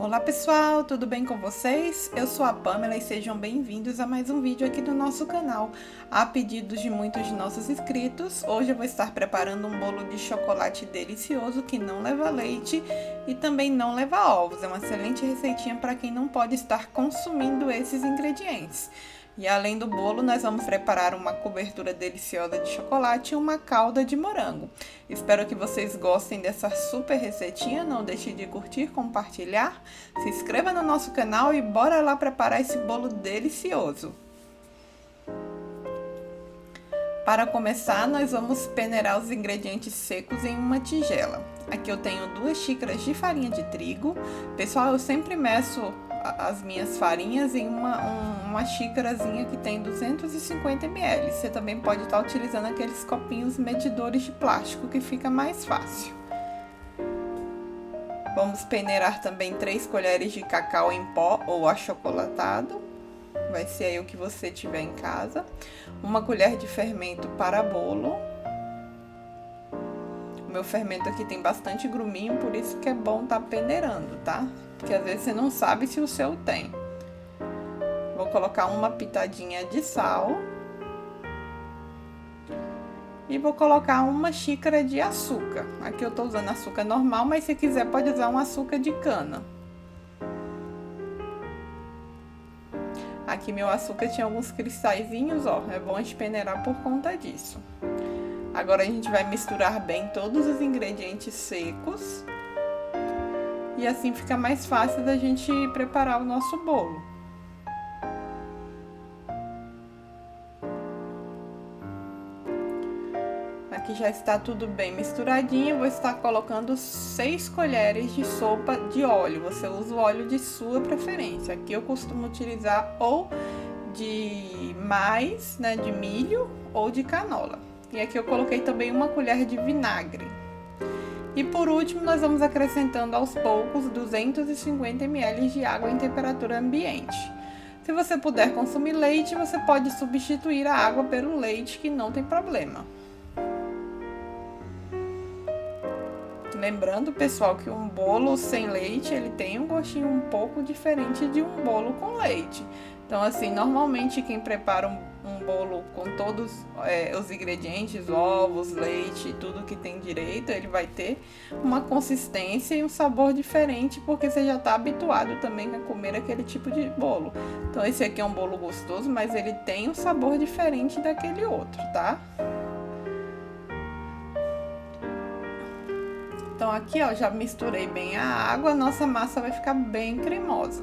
Olá pessoal, tudo bem com vocês? Eu sou a Pamela e sejam bem-vindos a mais um vídeo aqui do nosso canal. A pedidos de muitos de nossos inscritos, hoje eu vou estar preparando um bolo de chocolate delicioso que não leva leite e também não leva ovos. É uma excelente receitinha para quem não pode estar consumindo esses ingredientes. E além do bolo, nós vamos preparar uma cobertura deliciosa de chocolate e uma calda de morango. Espero que vocês gostem dessa super receitinha. Não deixe de curtir, compartilhar, se inscreva no nosso canal e bora lá preparar esse bolo delicioso. Para começar, nós vamos peneirar os ingredientes secos em uma tigela. Aqui eu tenho 2 xícaras de farinha de trigo. Pessoal, eu sempre meço as minhas farinhas em uma xícarazinha que tem 250 ml. Você também pode estar utilizando aqueles copinhos medidores de plástico que fica mais fácil. Vamos peneirar também 3 colheres de cacau em pó ou achocolatado. Vai ser aí o que você tiver em casa. 1 colher de fermento para bolo. O meu fermento aqui tem bastante gruminho, por isso que é bom estar peneirando, tá? Porque às vezes você não sabe se o seu tem. Vou colocar uma pitadinha de sal. E vou colocar 1 xícara de açúcar. Aqui eu tô usando açúcar normal, mas se quiser pode usar um açúcar de cana. Aqui meu açúcar tinha alguns cristalzinhos, ó, é bom peneirar por conta disso. Agora a gente vai misturar bem todos os ingredientes secos. E assim fica mais fácil da gente preparar o nosso bolo. Aqui já está tudo bem misturadinho, vou estar colocando 6 colheres de sopa de óleo. Você usa o óleo de sua preferência. Aqui eu costumo utilizar ou de mais, né, de milho ou de canola. E aqui eu coloquei também 1 colher de vinagre. E por último, nós vamos acrescentando aos poucos 250 ml de água em temperatura ambiente. Se você puder consumir leite, você pode substituir a água pelo leite, que não tem problema. Lembrando, pessoal, que um bolo sem leite, ele tem um gostinho um pouco diferente de um bolo com leite. Então, assim, normalmente quem prepara um bolo com todos os ingredientes, ovos, leite, tudo que tem direito, ele vai ter uma consistência e um sabor diferente, porque você já está habituado também a comer aquele tipo de bolo. Então, esse aqui é um bolo gostoso, mas ele tem um sabor diferente daquele outro, tá? Então, aqui, ó, já misturei bem a água, nossa massa vai ficar bem cremosa.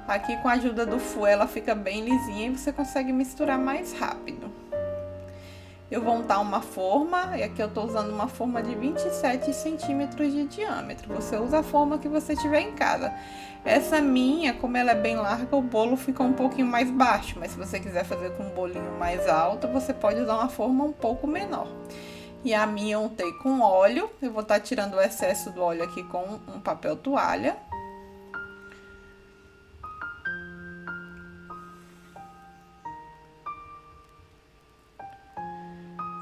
Aqui, com a ajuda do fouet, ela fica bem lisinha e você consegue misturar mais rápido. Eu vou untar uma forma, e aqui eu tô usando uma forma de 27 centímetros de diâmetro. Você usa a forma que você tiver em casa. Essa minha, como ela é bem larga, o bolo fica um pouquinho mais baixo, mas se você quiser fazer com um bolinho mais alto, você pode usar uma forma um pouco menor. E a minha eu untei com óleo, eu vou estar tirando o excesso do óleo aqui com um papel toalha.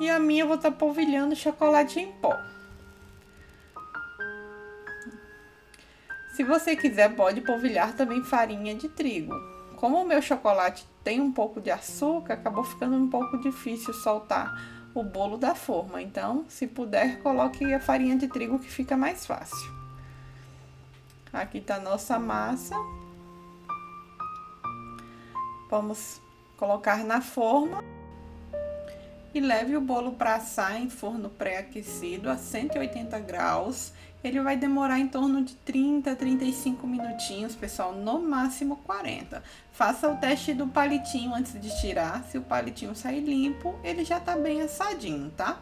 E a minha eu vou estar polvilhando chocolate em pó. Se você quiser, pode polvilhar também farinha de trigo. Como o meu chocolate tem um pouco de açúcar, acabou ficando um pouco difícil soltar o bolo da forma. Então, se puder, coloque a farinha de trigo que fica mais fácil. Aqui tá a nossa massa. Vamos colocar na forma. E leve o bolo para assar em forno pré-aquecido a 180 graus. Ele vai demorar em torno de 30 a 35 minutinhos, pessoal, no máximo 40. Faça o teste do palitinho antes de tirar. Se o palitinho sair limpo, ele já tá bem assadinho, tá?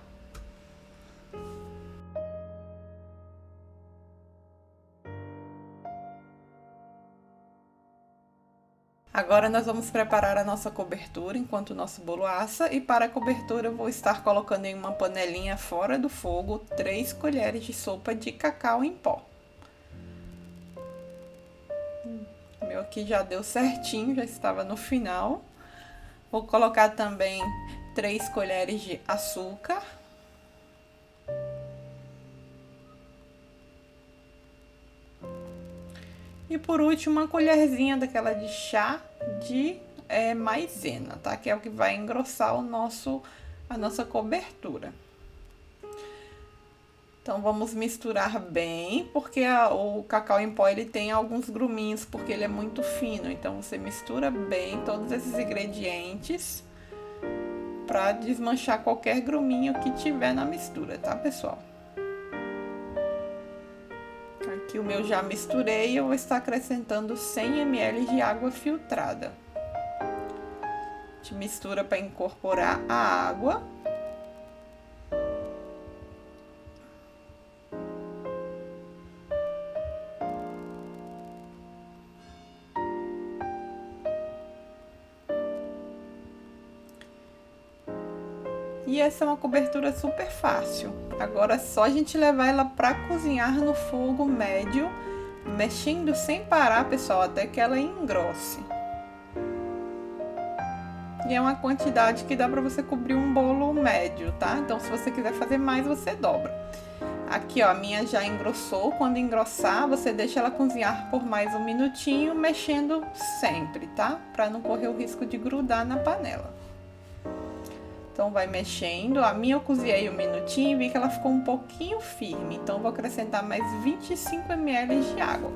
Agora nós vamos preparar a nossa cobertura enquanto o nosso bolo assa, e para a cobertura eu vou estar colocando em uma panelinha fora do fogo 3 colheres de sopa de cacau em pó. O meu aqui já deu certinho, já estava no final. Vou colocar também 3 colheres de açúcar. E por último, uma colherzinha daquela de chá de maisena, tá? Que é o que vai engrossar a nossa cobertura. Então vamos misturar bem, porque o cacau em pó ele tem alguns gruminhos, porque ele é muito fino. Então você mistura bem todos esses ingredientes para desmanchar qualquer gruminho que tiver na mistura, tá, pessoal? Aqui o meu já misturei, eu vou estar acrescentando 100 ml de água filtrada. A gente mistura para incorporar a água. E essa é uma cobertura super fácil. Agora é só a gente levar ela para cozinhar no fogo médio, mexendo sem parar, pessoal, até que ela engrosse. E é uma quantidade que dá para você cobrir um bolo médio, tá? Então, se você quiser fazer mais, você dobra. Aqui, ó, a minha já engrossou. Quando engrossar, você deixa ela cozinhar por mais um minutinho, mexendo sempre, tá? Para não correr o risco de grudar na panela. Então, vai mexendo. A minha eu cozinhei um minutinho e vi que ela ficou um pouquinho firme. Então, eu vou acrescentar mais 25 ml de água.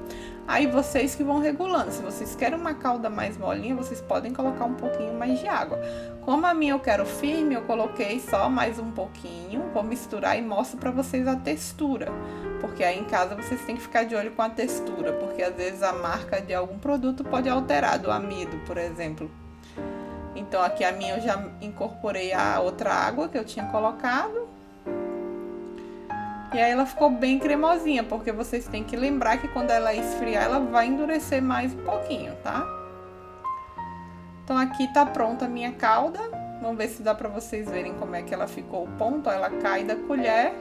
Aí, vocês que vão regulando. Se vocês querem uma calda mais molinha, vocês podem colocar um pouquinho mais de água. Como a minha eu quero firme, eu coloquei só mais um pouquinho. Vou misturar e mostro pra vocês a textura. Porque aí em casa vocês têm que ficar de olho com a textura. Porque às vezes a marca de algum produto pode alterar, do amido, por exemplo. Então, aqui a minha eu já incorporei a outra água que eu tinha colocado. E aí ela ficou bem cremosinha, porque vocês têm que lembrar que quando ela esfriar, ela vai endurecer mais um pouquinho, tá? Então, aqui tá pronta a minha calda. Vamos ver se dá pra vocês verem como é que ela ficou o ponto. Ela cai da colher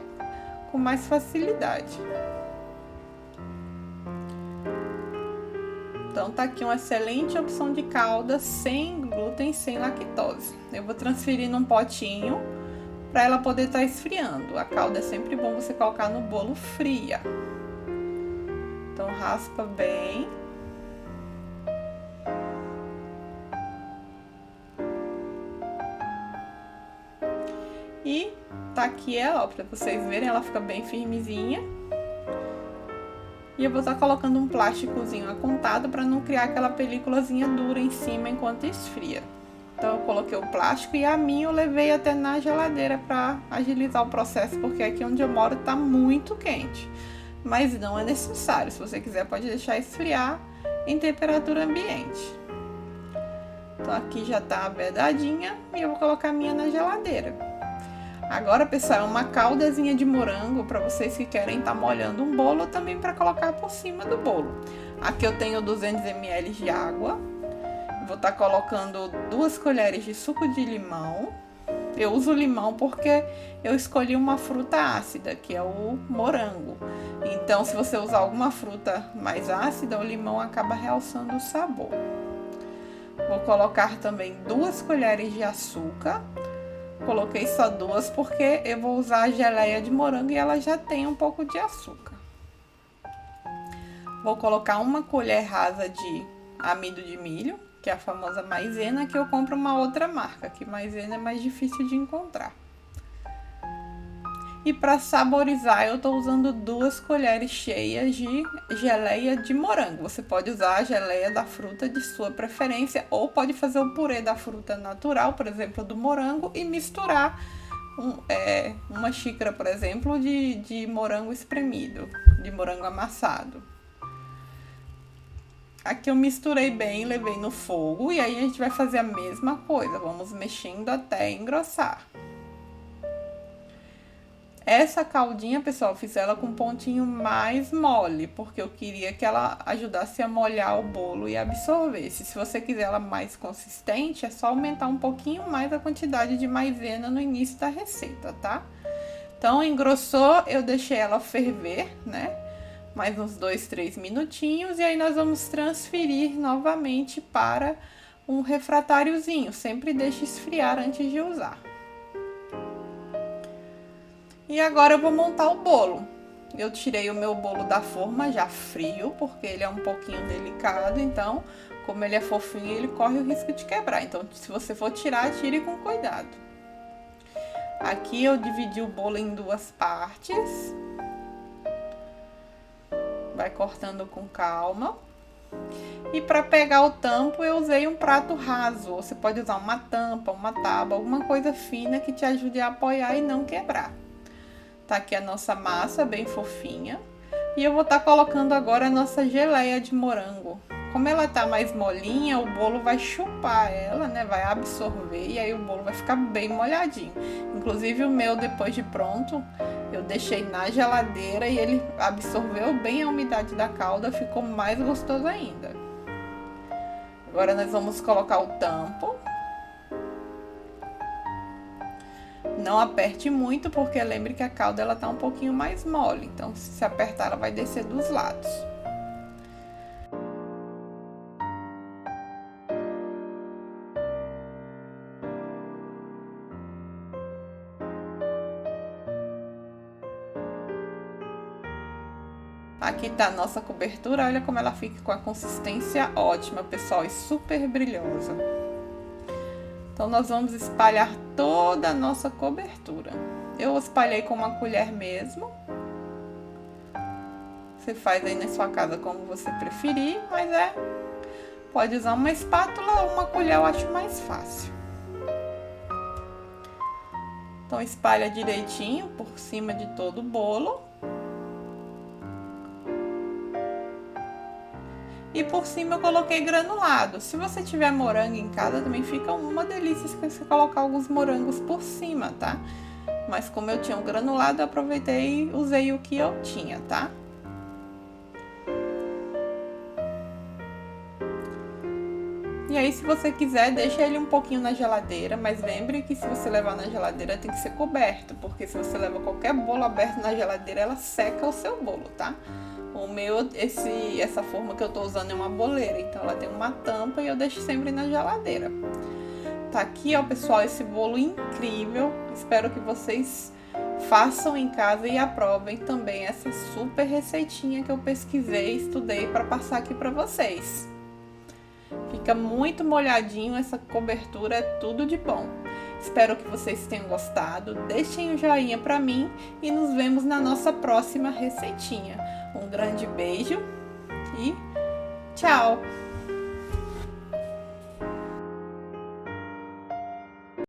com mais facilidade. Então, tá aqui uma excelente opção de calda sem glúten, sem lactose. Eu vou transferir num potinho para ela poder estar esfriando. A calda é sempre bom você colocar no bolo fria. Então, raspa bem. E tá aqui ela, ó, para vocês verem, ela fica bem firmezinha. E eu vou estar colocando um plásticozinho acontado para não criar aquela películazinha dura em cima enquanto esfria. Então, eu coloquei o plástico e a minha eu levei até na geladeira para agilizar o processo, porque aqui onde eu moro tá muito quente. Mas não é necessário, se você quiser pode deixar esfriar em temperatura ambiente. Então, aqui já tá vedadinha e eu vou colocar a minha na geladeira. Agora, pessoal, é uma caldazinha de morango para vocês que querem estar molhando um bolo ou também para colocar por cima do bolo. Aqui eu tenho 200 ml de água. Vou estar colocando 2 colheres de suco de limão. Eu uso limão porque eu escolhi uma fruta ácida, que é o morango. Então, se você usar alguma fruta mais ácida, o limão acaba realçando o sabor. Vou colocar também 2 colheres de açúcar. Coloquei só 2 porque eu vou usar a geleia de morango e ela já tem um pouco de açúcar. Vou colocar 1 colher rasa de amido de milho, que é a famosa maisena, que eu compro uma outra marca, que maisena é mais difícil de encontrar. E para saborizar, eu tô usando 2 colheres cheias de geleia de morango. Você pode usar a geleia da fruta de sua preferência ou pode fazer o purê da fruta natural, por exemplo, do morango, e misturar uma xícara, por exemplo, de morango espremido, de morango amassado. Aqui eu misturei bem, levei no fogo e aí a gente vai fazer a mesma coisa. Vamos mexendo até engrossar. Essa caldinha, pessoal, eu fiz ela com um pontinho mais mole, porque eu queria que ela ajudasse a molhar o bolo e absorvesse. Se você quiser ela mais consistente, é só aumentar um pouquinho mais a quantidade de maisena no início da receita, tá? Então, engrossou, eu deixei ela ferver, né? Mais uns 2, 3 minutinhos, e aí nós vamos transferir novamente para um refratáriozinho. Sempre deixe esfriar antes de usar. E agora eu vou montar o bolo. eu tirei o meu bolo da forma já frio, porque ele é um pouquinho delicado, então, como ele é fofinho, ele corre o risco de quebrar. Então, se você for tirar, tire com cuidado. Aqui eu dividi o bolo em duas partes. Vai cortando com calma. E para pegar o tampo, eu usei um prato raso. Você pode usar uma tampa, uma tábua, alguma coisa fina que te ajude a apoiar e não quebrar. Tá aqui a nossa massa bem fofinha. E eu vou estar colocando agora a nossa geleia de morango. Como ela tá mais molinha, o bolo vai chupar ela, né? Vai absorver e aí o bolo vai ficar bem molhadinho. Inclusive o meu, depois de pronto, eu deixei na geladeira e ele absorveu bem a umidade da calda, ficou mais gostoso ainda. Agora nós vamos colocar o tampo. Não aperte muito, porque lembre que a calda ela tá um pouquinho mais mole, então se apertar ela vai descer dos lados. Aqui tá a nossa cobertura, olha como ela fica com a consistência ótima, pessoal, e super brilhosa. Então, nós vamos espalhar toda a nossa cobertura. Eu espalhei com uma colher mesmo. Você faz aí na sua casa como você preferir, mas pode usar uma espátula ou uma colher, eu acho mais fácil. Então, espalha direitinho por cima de todo o bolo. E por cima eu coloquei granulado. Se você tiver morango em casa, também fica uma delícia se você colocar alguns morangos por cima, tá? Mas como eu tinha um granulado, eu aproveitei e usei o que eu tinha, tá? E aí, se você quiser, deixa ele um pouquinho na geladeira, mas lembre que se você levar na geladeira tem que ser coberto, porque se você leva qualquer bolo aberto na geladeira, ela seca o seu bolo, tá? O meu, essa forma que eu tô usando é uma boleira, então ela tem uma tampa e eu deixo sempre na geladeira. Tá aqui, ó, pessoal, esse bolo incrível. Espero que vocês façam em casa e aprovem também essa super receitinha que eu pesquisei e estudei para passar aqui para vocês. Fica muito molhadinho, essa cobertura é tudo de bom. Espero que vocês tenham gostado. Deixem um joinha para mim e nos vemos na nossa próxima receitinha. Um grande beijo e tchau!